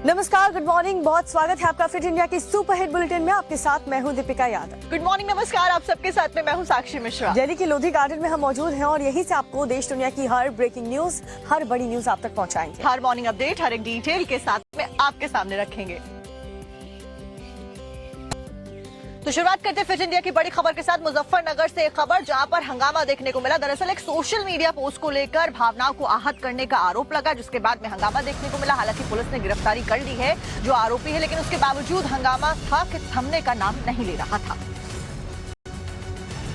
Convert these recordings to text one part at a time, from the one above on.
नमस्कार, good morning. बहुत स्वागत है आपका फिट इंडिया की सुपर हिट बुलेटिन में। आपके साथ मैं हूं दीपिका यादव। गुड मॉर्निंग, नमस्कार। आप सबके साथ में मैं हूं साक्षी मिश्रा। दिल्ली के लोधी गार्डन में हम मौजूद हैं और यहीं से आपको देश दुनिया की हर ब्रेकिंग न्यूज, हर बड़ी न्यूज आप तक पहुंचाएंगे। हर मॉर्निंग अपडेट, हर एक डिटेल के साथ में आपके सामने रखेंगे। तो शुरुआत करते हैं फिट इंडिया की बड़ी खबर के साथ। मुजफ्फरनगर से एक खबर जहां पर हंगामा देखने को मिला। दरअसल एक सोशल मीडिया पोस्ट को लेकर भावनाओं को आहत करने का आरोप लगा, जिसके बाद में हंगामा देखने को मिला। हालांकि पुलिस ने गिरफ्तारी कर ली है जो आरोपी है, लेकिन उसके बावजूद हंगामा था कि थमने का नाम नहीं ले रहा था।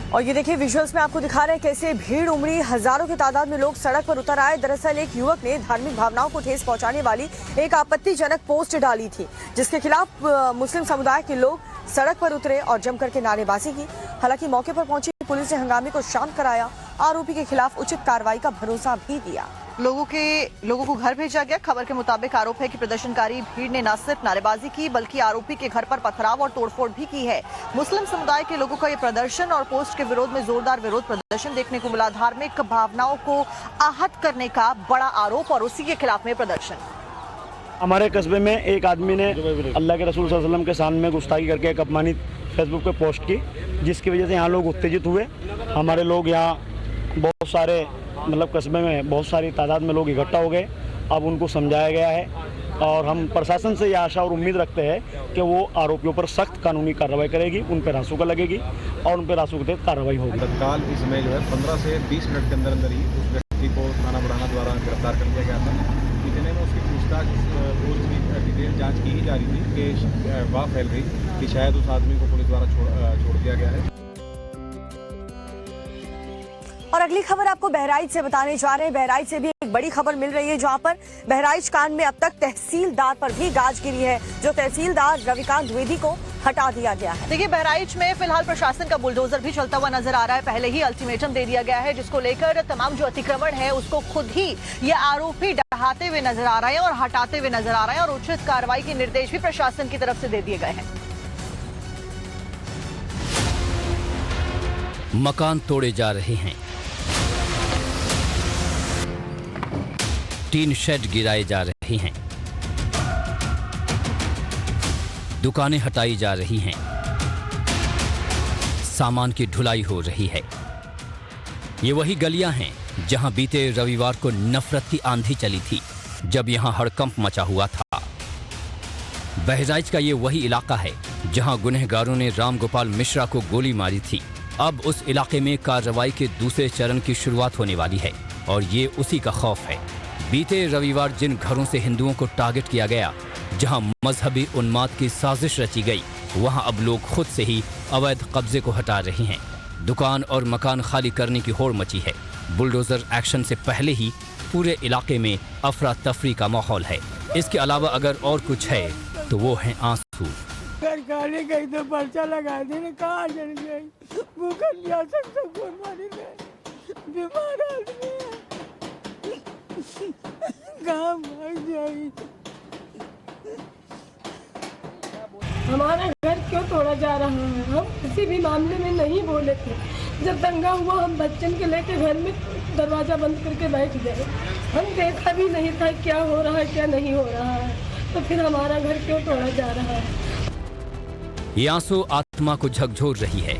और ये देखिए, विजुअल्स में आपको दिखा रहे हैं कैसे भीड़ उमड़ी, हजारों की तादाद में लोग सड़क पर उतर आए। दरअसल एक युवक ने धार्मिक भावनाओं को ठेस पहुंचाने वाली एक आपत्तिजनक पोस्ट डाली थी, जिसके खिलाफ मुस्लिम समुदाय के लोग सड़क पर उतरे और जमकर के नारेबाजी की। हालांकि मौके पर पहुंची पुलिस ने हंगामे को शांत कराया, आरोपी के खिलाफ उचित कार्रवाई का भरोसा भी दिया। लोगों को घर भेजा गया। खबर के मुताबिक आरोप है कि प्रदर्शनकारी भीड़ ने न सिर्फ नारेबाजी की बल्कि आरोपी के घर पर पथराव और तोड़फोड़ भी की है। मुस्लिम समुदाय के लोगों का ये प्रदर्शन और पोस्ट के विरोध में जोरदार विरोध प्रदर्शन देखने को मिला। धार्मिक भावनाओं को आहत करने का बड़ा आरोप और उसी के खिलाफ में प्रदर्शन। हमारे कस्बे में एक आदमी ने अल्लाह के रसूल सल्लल्लाहु अलैहि वसल्लम के सामने में गुस्ताखी करके एक अपमानित फेसबुक पे पोस्ट की, जिसकी वजह से यहाँ लोग उत्तेजित हुए। हमारे लोग यहाँ बहुत सारे कस्बे में बहुत सारी तादाद में लोग इकट्ठा हो गए। अब उनको समझाया गया है और हम प्रशासन से यह आशा और उम्मीद रखते हैं कि वो आरोपियों पर सख्त कानूनी कार्रवाई करेगी, उन पर रासुका लगेगी और उन पर रासुका के तहत कार्रवाई होगी। तत्काल इसमें जो है 15 से 20 मिनट के अंदर अंदर ही उस व्यक्ति को थाना बुढ़ाना द्वारा गिरफ्तार कर लिया गया था। इतने में उसकी पूछताछ पूरी डिटेल जांच की ही जा रही थी कि अफवाह फैल गई कि शायद उस आदमी को पुलिस द्वारा छोड़ दिया गया है। और अगली खबर आपको बहराइच से बताने जा रहे हैं। बहराइच से भी एक बड़ी खबर मिल रही है, जहां पर बहराइच कांड में अब तक तहसीलदार पर भी गाज गिरी है। जो तहसीलदार रविकांत द्विवेदी को हटा दिया गया है। देखिए, बहराइच में फिलहाल प्रशासन का बुलडोजर भी चलता हुआ नजर आ रहा है। पहले ही अल्टीमेटम दे दिया गया है, जिसको लेकर तमाम जो अतिक्रमण है उसको खुद ही ये आरोपी डहाते हुए नजर आ रहे हैं और हटाते हुए नजर आ रहे हैं और उचित कार्रवाई के निर्देश भी प्रशासन की तरफ से दे दिए गए हैं। मकान तोड़े जा रहे हैं, टीन शेड गिराए जा रहे हैं, दुकानें हटाई जा रही हैं, सामान की ढुलाई हो रही है। ये वही गलियां हैं जहां बीते रविवार को नफरत की आंधी चली थी, जब यहां हड़कंप मचा हुआ था। बहराइच का ये वही इलाका है जहां गुनहगारों ने रामगोपाल मिश्रा को गोली मारी थी। अब उस इलाके में कार्रवाई के दूसरे चरण की शुरुआत होने वाली है और ये उसी का खौफ है। बीते रविवार जिन घरों से हिंदुओं को टारगेट किया गया, जहां मजहबी उन्माद की साजिश रची गई, वहां अब लोग खुद से ही अवैध कब्जे को हटा रहे हैं। दुकान और मकान खाली करने की होड़ मची है। बुलडोजर एक्शन से पहले ही पूरे इलाके में अफरा तफरी का माहौल है। इसके अलावा अगर और कुछ है तो वो है आंसू। सरकारी गई तो पर्चा लगा देने, कहाँ चल गई, भूखा प्यासा सबको मारी गई, बीमार आदमी है, कहाँ भाग जाएगी। हमारा घर क्यों तोड़ा जा रहा है? हम किसी भी मामले में नहीं बोले थे। जब दंगा हुआ हम बच्चन के लेके घर में दरवाजा बंद करके बैठ गए। हम देखा भी नहीं था क्या हो रहा है क्या नहीं हो रहा है, तो फिर हमारा घर क्यों तोड़ा जा रहा है? ये आंसू आत्मा को झकझोर रही है,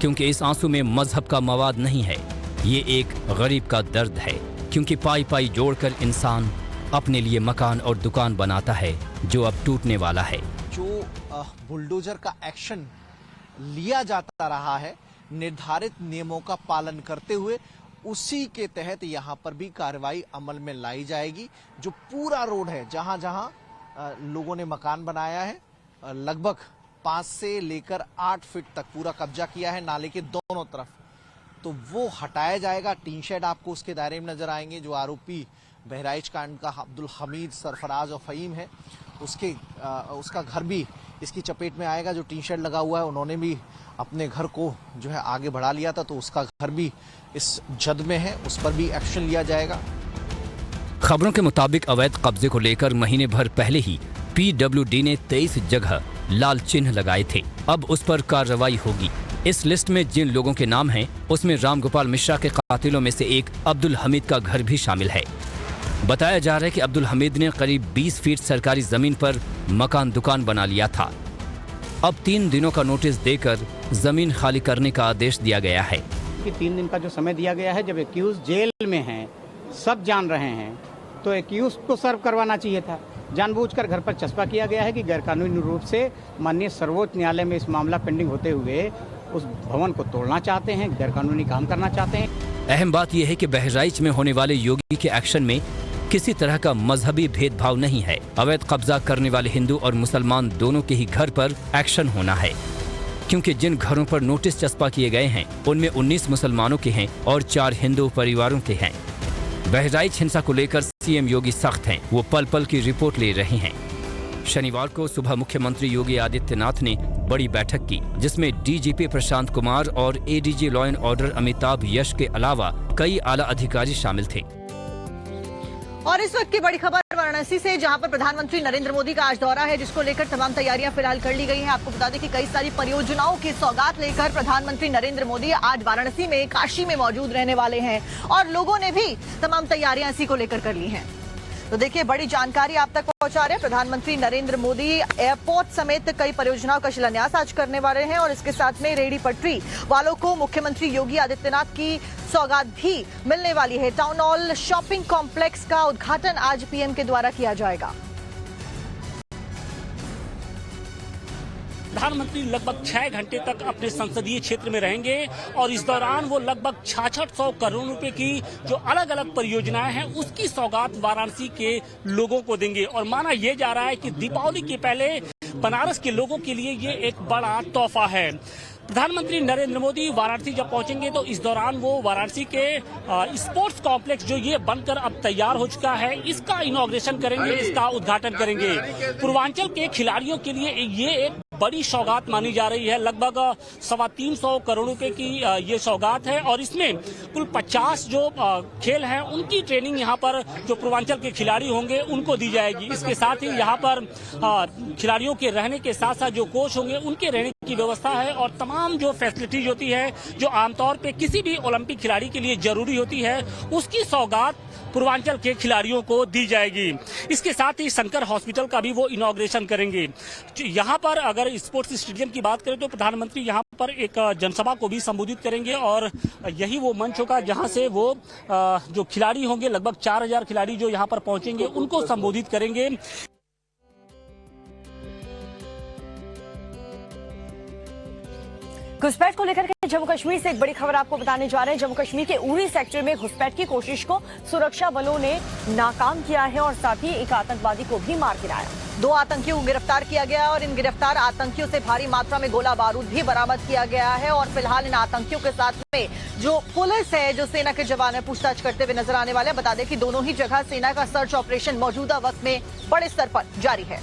क्योंकि इस आंसू में मजहब का मवाद नहीं है। ये एक गरीब का दर्द है, क्योंकि पाई पाई जोड़कर इंसान अपने लिए मकान और दुकान बनाता है जो अब टूटने वाला है। जो बुलडोजर का एक्शन लिया जाता रहा है निर्धारित नियमों का पालन करते हुए, उसी के तहत यहाँ पर भी कार्रवाई अमल में लाई जाएगी। जो पूरा रोड है जहाँ जहाँ लोगों ने मकान बनाया है, लगभग 5 से लेकर 8 फीट तक पूरा कब्जा किया है नाले के दोनों तरफ, तो वो हटाया जाएगा। टीन शेड आपको उसके दायरे में नजर आएंगे। जो आरोपी बहराइच कांड का अब्दुल हमीद, सरफराज और फ़हीम है, उसका घर भी इसकी चपेट में आएगा। जो टीन शेड लगा हुआ है, उन्होंने भी अपने घर को जो है आगे बढ़ा लिया था, तो उसका घर भी इस जद में है, उस पर भी एक्शन लिया जाएगा। खबरों के मुताबिक अवैध कब्जे को लेकर महीने भर पहले ही PWD ने 23 जगह लाल चिन्ह लगाए थे। अब उस पर कार्रवाई होगी। इस लिस्ट में जिन लोगों के नाम हैं, उसमें रामगोपाल मिश्रा के कातिलों में से एक अब्दुल हमीद का घर भी शामिल है। बताया जा रहा है कि अब्दुल हमीद ने करीब 20 फीट सरकारी जमीन पर मकान दुकान बना लिया था। अब 3 दिनों का नोटिस देकर जमीन खाली करने का आदेश दिया गया है। कि 3 दिन का जो समय दिया गया है, जब एक्यूज जेल में हैं, सब जान रहे हैं, तो एक्यूज को सर्व करवाना चाहिए था। जानबूझकर घर पर चस्पा किया गया है कि गैरकानूनी रूप से माननीय सर्वोच्च न्यायालय में इस मामला पेंडिंग होते हुए उस भवन को तोड़ना चाहते हैं, गैरकानूनी काम करना चाहते हैं। अहम बात यह है कि बहराइच में होने वाले योगी के एक्शन में किसी तरह का मजहबी भेदभाव नहीं है। अवैध कब्जा करने वाले हिंदू और मुसलमान दोनों के ही घर पर एक्शन होना है, क्योंकि जिन घरों पर नोटिस चस्पा किए गए हैं उनमें 19 मुसलमानों के हैं और 4 हिंदू परिवारों के हैं। बहराइच हिंसा को लेकर सीएम योगी सख्त हैं, वो पल पल की रिपोर्ट ले रहे हैं। शनिवार को सुबह मुख्यमंत्री योगी आदित्यनाथ ने बड़ी बैठक की, जिसमें डीजीपी प्रशांत कुमार और ADG law and order Amitabh Yash के अलावा कई आला अधिकारी शामिल थे। और इस वक्त की बड़ी खबर वाराणसी से, जहां पर प्रधानमंत्री नरेंद्र मोदी का आज दौरा है, जिसको लेकर तमाम तैयारियां फिलहाल कर ली गई हैं। आपको बता दें कि कई सारी परियोजनाओं की सौगात लेकर प्रधानमंत्री नरेंद्र मोदी आज वाराणसी में, काशी में मौजूद रहने वाले हैं और लोगों ने भी तमाम तैयारियां इसी को लेकर कर ली हैं। तो देखिए, बड़ी जानकारी आप तक पहुंचा रहे हैं प्रधानमंत्री नरेंद्र मोदी। एयरपोर्ट समेत कई परियोजनाओं का शिलान्यास आज करने वाले हैं और इसके साथ में रेहड़ी पटरी वालों को मुख्यमंत्री योगी आदित्यनाथ की सौगात भी मिलने वाली है। टाउन हॉल शॉपिंग कॉम्प्लेक्स का उद्घाटन आज पीएम के द्वारा किया जाएगा। प्रधानमंत्री लगभग 6 घंटे तक अपने संसदीय क्षेत्र में रहेंगे और इस दौरान वो लगभग 6600 करोड़ रुपए की जो अलग अलग परियोजनाएं हैं उसकी सौगात वाराणसी के लोगों को देंगे। और माना यह जा रहा है कि दीपावली के पहले बनारस के लोगों के लिए ये एक बड़ा तोहफा है। प्रधानमंत्री नरेंद्र मोदी वाराणसी जब पहुंचेंगे तो इस दौरान वो वाराणसी के स्पोर्ट्स कॉम्प्लेक्स जो ये बनकर अब तैयार हो चुका है, इसका इनॉग्रेशन करेंगे, इसका उद्घाटन करेंगे। पूर्वांचल के खिलाड़ियों के लिए ये एक बड़ी सौगात मानी जा रही है। लगभग 325 करोड़ रुपए की ये सौगात है और इसमें कुल 50 जो खेल हैं उनकी ट्रेनिंग यहाँ पर जो पूर्वांचल के खिलाड़ी होंगे उनको दी जाएगी। इसके साथ ही यहाँ पर खिलाड़ियों के रहने के साथ साथ जो कोच होंगे उनके रहने की व्यवस्था है और तमाम जो फैसिलिटीज होती है जो आमतौर पे किसी भी ओलंपिक खिलाड़ी के लिए जरूरी होती है, उसकी सौगात पूर्वांचल के खिलाड़ियों को दी जाएगी। इसके साथ ही शंकर हॉस्पिटल का भी वो इनॉग्रेशन करेंगे। यहाँ पर अगर स्पोर्ट्स स्टेडियम की बात करें तो प्रधानमंत्री यहाँ पर एक जनसभा को भी संबोधित करेंगे और यही वो मंच होगा जहाँ से वो जो खिलाड़ी होंगे, लगभग 4000 खिलाड़ी जो यहाँ पर पहुंचेंगे, उनको संबोधित करेंगे। घुसपैठ को लेकर के जम्मू कश्मीर से एक बड़ी खबर आपको बताने जा रहे हैं। जम्मू कश्मीर के उरी सेक्टर में घुसपैठ की कोशिश को सुरक्षा बलों ने नाकाम किया है और साथ ही एक आतंकवादी को भी मार गिराया। 2 आतंकियों को गिरफ्तार किया गया और इन गिरफ्तार आतंकियों से भारी मात्रा में गोला बारूद भी बरामद किया गया है और फिलहाल इन आतंकियों के साथ में जो पुलिस है, जो सेना के जवान है, पूछताछ करते हुए नजर आने वाले हैं। बता दें कि दोनों ही जगह सेना का सर्च ऑपरेशन मौजूदा वक्त में बड़े स्तर पर जारी है।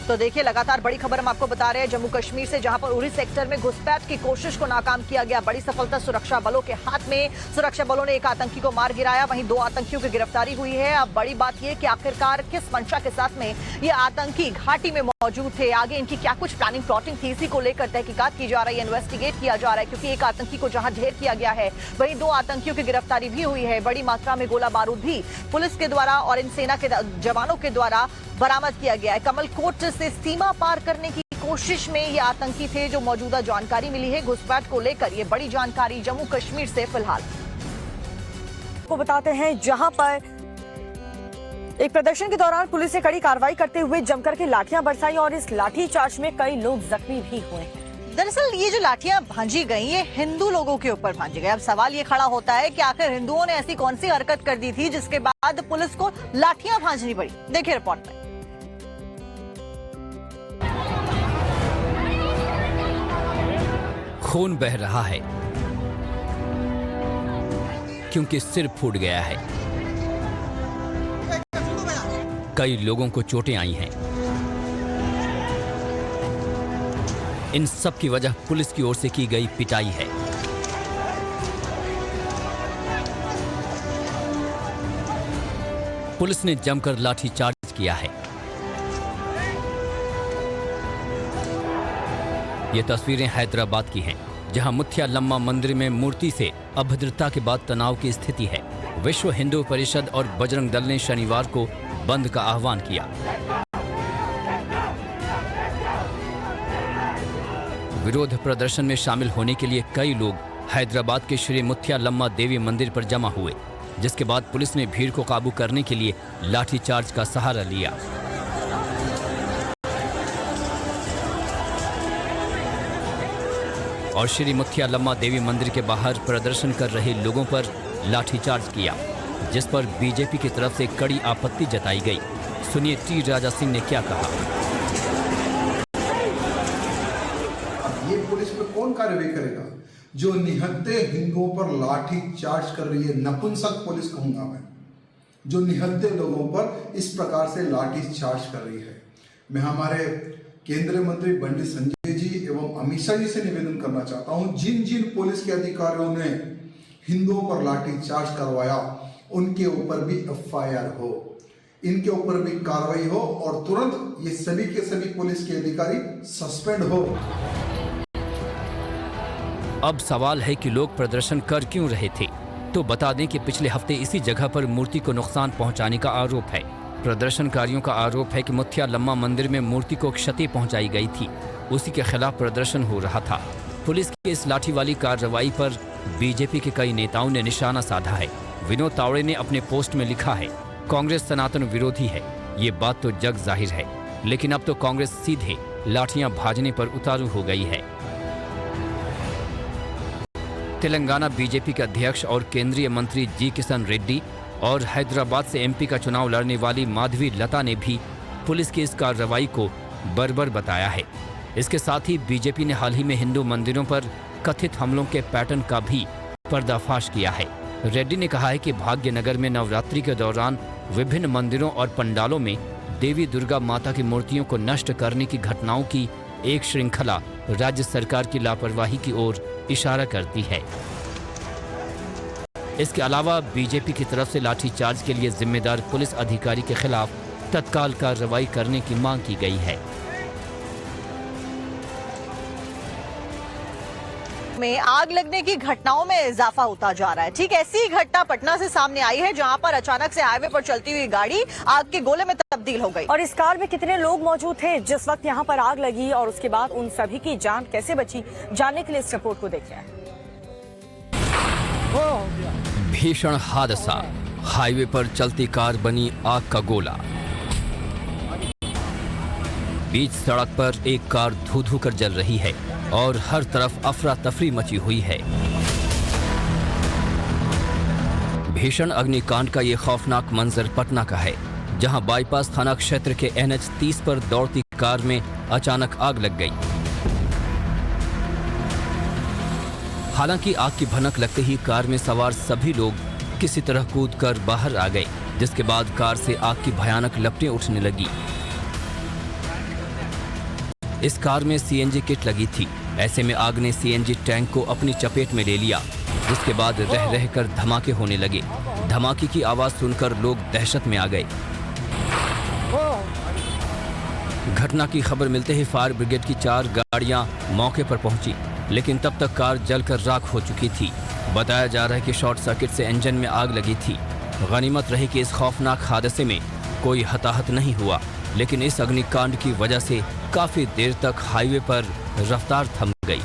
तो देखिए, लगातार बड़ी खबर हम आपको बता रहे हैं जम्मू कश्मीर से, जहां पर उरी सेक्टर में घुसपैठ की कोशिश को नाकाम किया गया। बड़ी सफलता सुरक्षा बलों के हाथ में। सुरक्षा बलों ने एक आतंकी को मार गिराया, वहीं 2 आतंकियों की गिरफ्तारी हुई है। अब बड़ी बात यह कि आखिरकार किस मंशा के साथ में ये आतंकी घाटी में मौजूद थे, आगे इनकी क्या कुछ प्लानिंग प्लॉटिंग थी, इसी को लेकर तहकीकात की जा रही है, इन्वेस्टिगेट किया जा रहा है। क्योंकि एक आतंकी को जहां ढेर किया गया है, वहीं 2 आतंकियों की गिरफ्तारी भी हुई है। बड़ी मात्रा में गोला बारूद भी पुलिस के द्वारा और इन सेना के जवानों के द्वारा बरामद किया गया है। कमलकोट से सीमा पार करने की कोशिश में ये आतंकी थे, जो मौजूदा जानकारी मिली है घुसपैठ को लेकर। ये बड़ी जानकारी जम्मू कश्मीर से फिलहाल को बताते हैं, जहां पर एक प्रदर्शन के दौरान पुलिस ने कड़ी कार्रवाई करते हुए जमकर के लाठियां बरसाई और इस लाठी चार्ज में कई लोग जख्मी भी हुए हैं। दरअसल ये जो लाठियां भांजी गई, ये हिंदू लोगों के ऊपर भांजी गई। अब सवाल ये खड़ा होता है कि आखिर हिंदुओं ने ऐसी कौन सी हरकत कर दी थी जिसके बाद पुलिस को लाठियां भांजनी पड़ी। देखिए रिपोर्ट में। खून बह रहा है क्योंकि सिर फूट गया है। कई लोगों को चोटें आई हैं। इन सब की वजह पुलिस की ओर से की गई पिटाई है। पुलिस ने जमकर लाठीचार्ज किया है। ये तस्वीरें हैदराबाद की हैं, जहां मुथ्यालम्मा मंदिर में मूर्ति से अभद्रता के बाद तनाव की स्थिति है। विश्व हिंदू परिषद और बजरंग दल ने शनिवार को बंद का आह्वान किया। विरोध प्रदर्शन में शामिल होने के लिए कई लोग हैदराबाद के श्री मुथ्यालम्मा देवी मंदिर पर जमा हुए, जिसके बाद पुलिस ने भीड़ को काबू करने के लिए लाठीचार्ज का सहारा लिया। और श्री मुथ्यालम्मा देवी मंदिर के बाहर प्रदर्शन कर रहे लोगों पर लाठीचार्ज किया, जिस पर बीजेपी की तरफ से कड़ी आपत्ति जताई गई। सुनिए टी राजा सिंह ने क्या कहा। ये पुलिस पे कौन कार्रवाई करेगा जो निहत्थे हिंदुओं पर लाठी चार्ज कर रही है? नपुंसक पुलिस कहूंगा मैं, जो निहत्थे लोगों पर इस प्रकार से लाठी चार्ज कर रही है। मैं हमारे केंद्रीय मंत्री बंडी संजय जी एवं अमित शाह जी से निवेदन करना चाहता हूं, जिन जिन पुलिस के अधिकारियों ने हिंदुओं पर लाठी चार्ज करवाया उनके ऊपर भी एफआईआर हो, इनके ऊपर भी कार्रवाई हो और तुरंत ये सभी के सभी पुलिस के अधिकारी सस्पेंड हो। अब सवाल है कि लोग प्रदर्शन कर क्यों रहे थे। तो बता दें कि पिछले हफ्ते इसी जगह पर मूर्ति को नुकसान पहुंचाने का आरोप है। प्रदर्शनकारियों का आरोप है कि मुथ्यालम्मा मंदिर में मूर्ति को क्षति पहुंचाई गई थी, उसी के खिलाफ प्रदर्शन हो रहा था। पुलिस की इस लाठी वाली कार्रवाई पर बीजेपी के कई नेताओं ने निशाना साधा है। विनोद तावड़े ने अपने पोस्ट में लिखा है, कांग्रेस सनातन विरोधी है, ये बात तो जग जाहिर है, लेकिन अब तो कांग्रेस सीधे लाठियां भाजने पर उतारू हो गई है। तेलंगाना बीजेपी के अध्यक्ष और केंद्रीय मंत्री जी किशन रेड्डी और हैदराबाद से एमपी का चुनाव लड़ने वाली माधवी लता ने भी पुलिस की इस कार्रवाई को बर्बर बताया है। इसके साथ ही बीजेपी ने हाल ही में हिंदू मंदिरों पर कथित हमलों के पैटर्न का भी पर्दाफाश किया है। रेड्डी ने कहा है कि भाग्यनगर में नवरात्रि के दौरान विभिन्न मंदिरों और पंडालों में देवी दुर्गा माता की मूर्तियों को नष्ट करने की घटनाओं की एक श्रृंखला राज्य सरकार की लापरवाही की ओर इशारा करती है। इसके अलावा बीजेपी की तरफ से लाठीचार्ज के लिए जिम्मेदार पुलिस अधिकारी के खिलाफ तत्काल कार्रवाई करने की मांग की गई है। में आग लगने की घटनाओं में इजाफा होता जा रहा है। ठीक ऐसी ही घटना पटना से सामने आई है, जहां पर अचानक से हाईवे पर चलती हुई गाड़ी आग के गोले में तब्दील हो गई। और इस कार में कितने लोग मौजूद थे जिस वक्त यहां पर आग लगी और उसके बाद उन सभी की जान कैसे बची, जानने के लिए इस रिपोर्ट को देखिए। भीषण हादसा, हाईवे पर चलती कार बनी आग का गोला। बीच सड़क पर एक कार धू-धू कर जल रही है और हर तरफ अफरा तफरी मची हुई है। भीषण अग्निकांड का ये खौफनाक मंजर पटना का है, जहां बाईपास थाना क्षेत्र के NH 30 पर दौड़ती कार में अचानक आग लग गई। हालांकि आग की भनक लगते ही कार में सवार सभी लोग किसी तरह कूदकर बाहर आ गए, जिसके बाद कार से आग की भयानक लपटें उठने लगी। इस कार में CNG किट लगी थी। ऐसे में आग ने CNG टैंक को अपनी चपेट में ले लिया, जिसके बाद रह रह कर धमाके होने लगे। धमाके की आवाज सुनकर लोग दहशत में आ गए। घटना की खबर मिलते ही फायर ब्रिगेड की 4 गाड़ियां मौके पर पहुंची, लेकिन तब तक कार जलकर राख हो चुकी थी। बताया जा रहा है कि शॉर्ट सर्किट से इंजन में आग लगी थी। गनीमत रही कि इस खौफनाक हादसे में कोई हताहत नहीं हुआ, लेकिन इस अग्निकांड की वजह से काफी देर तक हाईवे पर रफ्तार थम गई।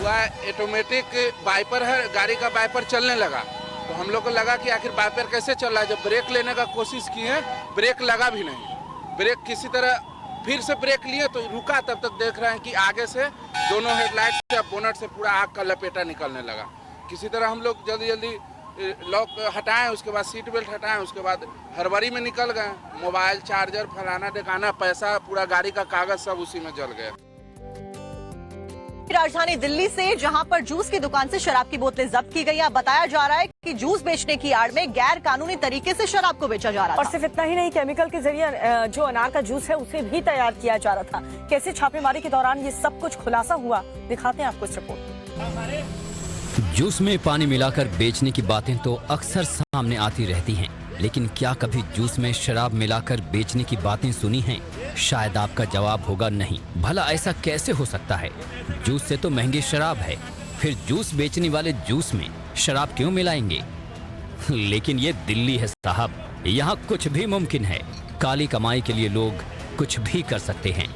वह ऑटोमेटिक वाइपर है, गाड़ी का वाइपर चलने लगा, तो हम लोग को लगा कि आखिर वाइपर कैसे चल रहा है। जब ब्रेक लेने का कोशिश किए, ब्रेक लगा भी नहीं। ब्रेक किसी तरह फिर से ब्रेक लिए तो रुका, तब तक देख रहे हैं कि आगे से दोनों हेडलाइट से बोनट से पूरा आग का लपेटा निकलने लगा। किसी तरह हम लोग जल्दी जल्दी लॉक हटाएं, उसके बाद सीट बेल्ट हटाएं, उसके बाद हड़बड़ी में निकल गए। मोबाइल, चार्जर, फलाना ढिकाना, पैसा, पूरा गाड़ी का कागज सब उसी में जल गया। राजधानी दिल्ली से, जहां पर जूस की दुकान से शराब की बोतलें जब्त की गई। बताया जा रहा है कि जूस बेचने की आड़ में गैर कानूनी तरीके से शराब को बेचा जा रहा था। और सिर्फ इतना ही नहीं, केमिकल के जरिए जो अनार का जूस है उसे भी तैयार किया जा रहा था। कैसे छापेमारी के दौरान ये सब कुछ खुलासा हुआ, दिखाते हैं आपको इस रिपोर्ट। जूस में पानी मिलाकर बेचने की बातें तो अक्सर सामने आती रहती हैं, लेकिन क्या कभी जूस में शराब मिलाकर बेचने की बातें सुनी हैं? शायद आपका जवाब होगा नहीं। भला ऐसा कैसे हो सकता है? जूस से तो महंगी शराब है, फिर जूस बेचने वाले जूस में शराब क्यों मिलाएंगे? लेकिन ये दिल्ली है साहब, यहाँ कुछ भी मुमकिन है। काली कमाई के लिए लोग कुछ भी कर सकते हैं।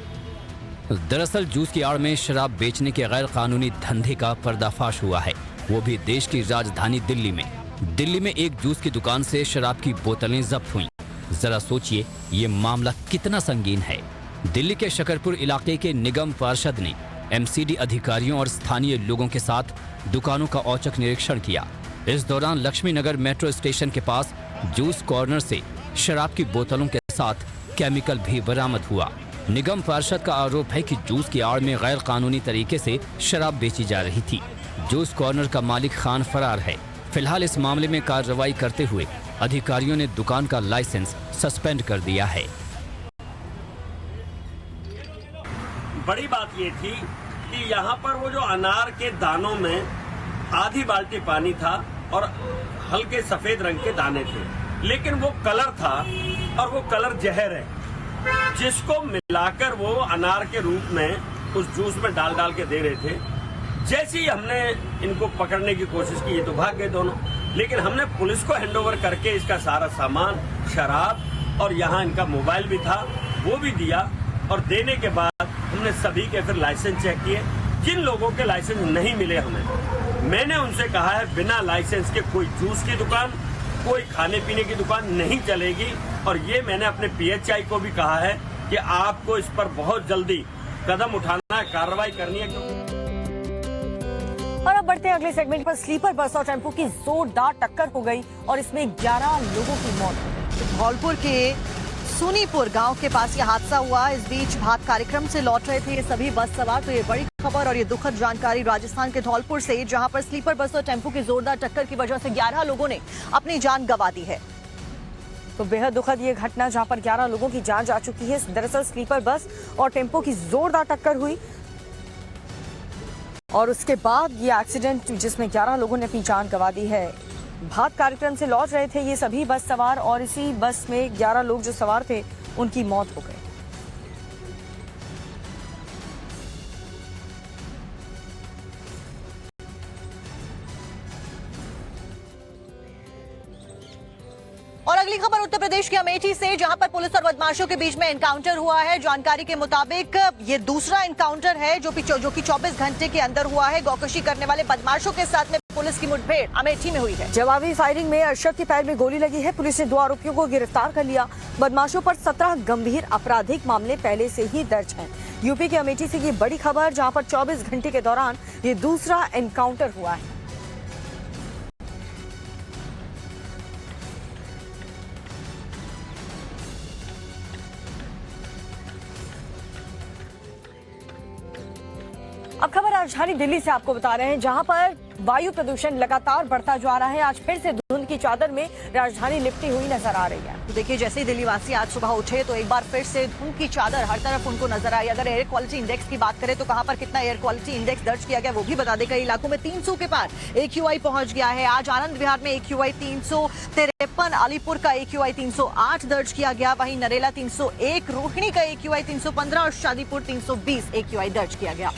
दरअसल जूस की आड़ में शराब बेचने के गैर कानूनी धंधे का पर्दाफाश हुआ है, वो भी देश की राजधानी दिल्ली में। दिल्ली में एक जूस की दुकान से शराब की बोतलें जब्त हुई। जरा सोचिए ये मामला कितना संगीन है। दिल्ली के शकरपुर इलाके के निगम पार्षद ने एमसीडी अधिकारियों और स्थानीय लोगों के साथ दुकानों का औचक निरीक्षण किया। इस दौरान लक्ष्मी नगर मेट्रो स्टेशन के पास जूस कॉर्नर से शराब की बोतलों के साथ केमिकल भी बरामद हुआ। निगम पार्षद का आरोप है कि जूस की आड़ में गैर कानूनी तरीके से शराब बेची जा रही थी। जूस कॉर्नर का मालिक खान फरार है। फिलहाल इस मामले में कार्रवाई करते हुए अधिकारियों ने दुकान का लाइसेंस सस्पेंड कर दिया है। बड़ी बात ये थी कि यहाँ पर वो जो अनार के दानों में आधी बाल्टी पानी था और हल्के सफेद रंग के दाने थे, लेकिन वो कलर था और वो कलर जहर है, जिसको मिलाकर वो अनार के रूप में उस जूस में डाल डाल के दे रहे थे। जैसे ही हमने इनको पकड़ने की कोशिश की, ये तो भाग गए दोनों, लेकिन हमने पुलिस को हैंडओवर करके इसका सारा सामान, शराब और यहाँ इनका मोबाइल भी था वो भी दिया, और देने के बाद हमने सभी के फिर लाइसेंस चेक किए। जिन लोगों के लाइसेंस नहीं मिले हमें, मैंने उनसे कहा है बिना लाइसेंस के कोई जूस की दुकान, कोई खाने पीने की दुकान नहीं चलेगी। और ये मैंने अपने पीएचआई को भी कहा है कि आपको इस पर बहुत जल्दी कदम उठाना है, कार्रवाई करनी है। और अब बढ़ते हैं अगले सेगमेंट पर। स्लीपर बस और टेम्पो की जोरदार टक्कर हो गई और इसमें 11 लोगों की मौत। धौलपुर के सुनीपुर गांव के पास यह हादसा हुआ। इस बीच भात कार्यक्रम से लौट रहे थे ये सभी बस सवार। तो ये बड़ी खबर और ये दुखद जानकारी राजस्थान के धौलपुर से, जहां पर स्लीपर बस और टेम्पो की जोरदार टक्कर की वजह से 11 लोगों ने अपनी जान गंवा दी है। तो बेहद दुखद ये घटना, जहां पर 11 लोगों की जान जा चुकी है। दरअसल स्लीपर बस और टेम्पो की जोरदार टक्कर हुई और उसके बाद ये एक्सीडेंट जिसमें 11 लोगों ने अपनी जान गंवा दी है। भात कार्यक्रम से लौट रहे थे ये सभी बस सवार और इसी बस में 11 लोग जो सवार थे उनकी मौत हो गई। और अगली खबर उत्तर प्रदेश के अमेठी से, जहां पर पुलिस और बदमाशों के बीच में एनकाउंटर हुआ है। जानकारी के मुताबिक ये दूसरा एनकाउंटर है जो कि 24 घंटे के अंदर हुआ है। गौकशी करने वाले बदमाशों के साथ में पुलिस की मुठभेड़ अमेठी में हुई है। जवाबी फायरिंग में अरशद के पैर में गोली लगी है। पुलिस ने 2 आरोपियों को गिरफ्तार कर लिया। बदमाशों पर 17 गंभीर आपराधिक मामले पहले से ही दर्ज हैं। यूपी के अमेठी से ये बड़ी खबर, जहां पर 24 घंटे के दौरान ये दूसरा एनकाउंटर हुआ है। अब खबर राजधानी दिल्ली से आपको बता रहे हैं, जहां पर वायु प्रदूषण लगातार बढ़ता जा रहा है। आज फिर से धुंध की चादर में राजधानी लिपटी हुई नजर आ रही है। तो देखिए, जैसे ही दिल्ली वासी आज सुबह उठे तो एक बार फिर से धुंध की चादर हर तरफ उनको नजर आई। अगर एयर क्वालिटी इंडेक्स की बात करें तो कहां पर कितना एयर क्वालिटी इंडेक्स दर्ज किया गया वो भी बता दें। कई इलाकों में 300 के पार AQI पहुंच गया है। आज आनंद विहार में AQI 353, अलीपुर का AQI 308 दर्ज किया गया। वहीं नरेला 301, रोहिणी का AQI 315 और शादीपुर 320 AQI दर्ज किया गया।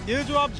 ये जो अब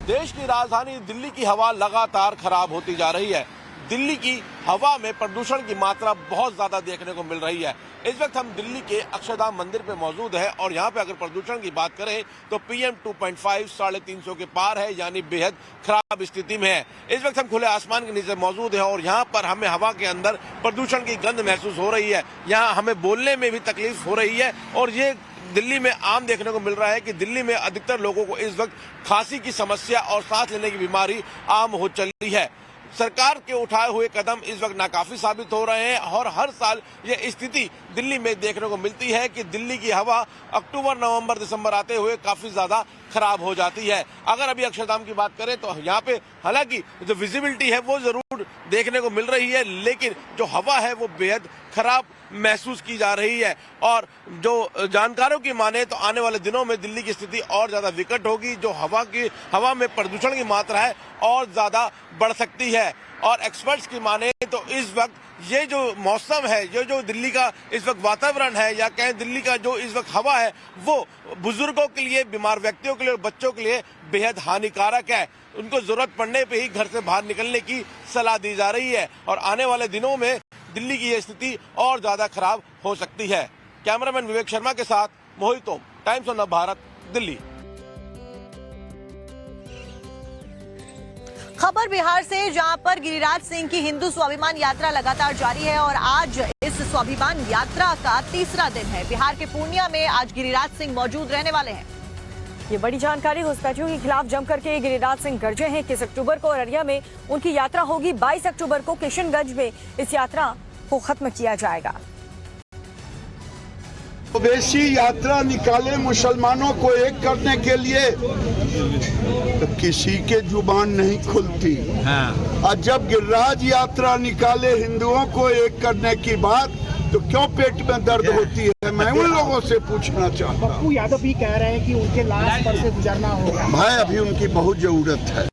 देश की राजधानी दिल्ली की हवा लगातार खराब होती जा रही है। दिल्ली की हवा में प्रदूषण की मात्रा बहुत ज्यादा देखने को मिल रही है। इस वक्त हम दिल्ली के अक्षरधाम मंदिर पे मौजूद हैं और यहाँ पे अगर प्रदूषण की बात करें तो PM 2.5 350 के पार है, यानी बेहद खराब स्थिति में है। इस वक्त हम खुले आसमान के नीचे मौजूद हैं और यहाँ पर हमें हवा के अंदर प्रदूषण की गंध महसूस हो रही है। यहाँ हमें बोलने में भी तकलीफ हो रही है और ये दिल्ली में आम देखने को मिल रहा है कि दिल्ली में अधिकतर लोगों को इस वक्त खांसी की समस्या और सांस लेने की बीमारी आम हो चली है। सरकार के उठाए हुए कदम इस वक्त नाकाफी साबित हो रहे हैं और हर साल ये स्थिति दिल्ली में देखने को मिलती है कि दिल्ली की हवा अक्टूबर, नवंबर, दिसंबर आते हुए काफी ज्यादा खराब हो जाती है। अगर अभी अक्षरधाम की बात करें तो यहाँ पे हालांकि जो विजिबिलिटी है वो जरूर देखने को मिल रही है, लेकिन जो हवा है वो बेहद खराब महसूस की जा रही है। और जो जानकारों की माने तो आने वाले दिनों में दिल्ली की स्थिति और ज्यादा विकट होगी। जो हवा में प्रदूषण की मात्रा है और ज्यादा बढ़ सकती है। और एक्सपर्ट्स की माने तो इस वक्त ये जो मौसम है, ये जो दिल्ली का इस वक्त वातावरण है, या कहें दिल्ली का जो इस वक्त हवा है, वो बुजुर्गों के लिए, बीमार व्यक्तियों के लिए और बच्चों के लिए बेहद हानिकारक है। उनको जरूरत पड़ने पे ही घर से बाहर निकलने की सलाह दी जा रही है। और आने वाले दिनों में दिल्ली की यह स्थिति और ज्यादा खराब हो सकती है। कैमरामैन विवेक शर्मा के साथ मोहित ओम, टाइम्स ऑफ भारत, दिल्ली। खबर बिहार से, जहां पर गिरिराज सिंह की हिंदू स्वाभिमान यात्रा लगातार जारी है और आज इस स्वाभिमान यात्रा का तीसरा दिन है। बिहार के पूर्णिया में आज गिरिराज सिंह मौजूद रहने वाले हैं। ये बड़ी जानकारी। घुसपैठियों के खिलाफ जमकर के गिरिराज सिंह गरजे हैं। 21 अक्टूबर को अररिया में उनकी यात्रा होगी। 22 अक्टूबर को किशनगंज में इस यात्रा को खत्म किया जाएगा। ओवैसी यात्रा निकाले मुसलमानों को एक करने के लिए, तो किसी के जुबान नहीं खुलती। और जब गिरिराज यात्रा निकाले हिंदुओं को एक करने की बात, तो क्यों पेट में दर्द होती है? मैं उन लोगों से पूछना चाहता हूँ। पप्पू यादव भी कह रहे हैं कि उनके लाश पर से गुजरना होगा। भाई अभी उनकी बहुत जरूरत है।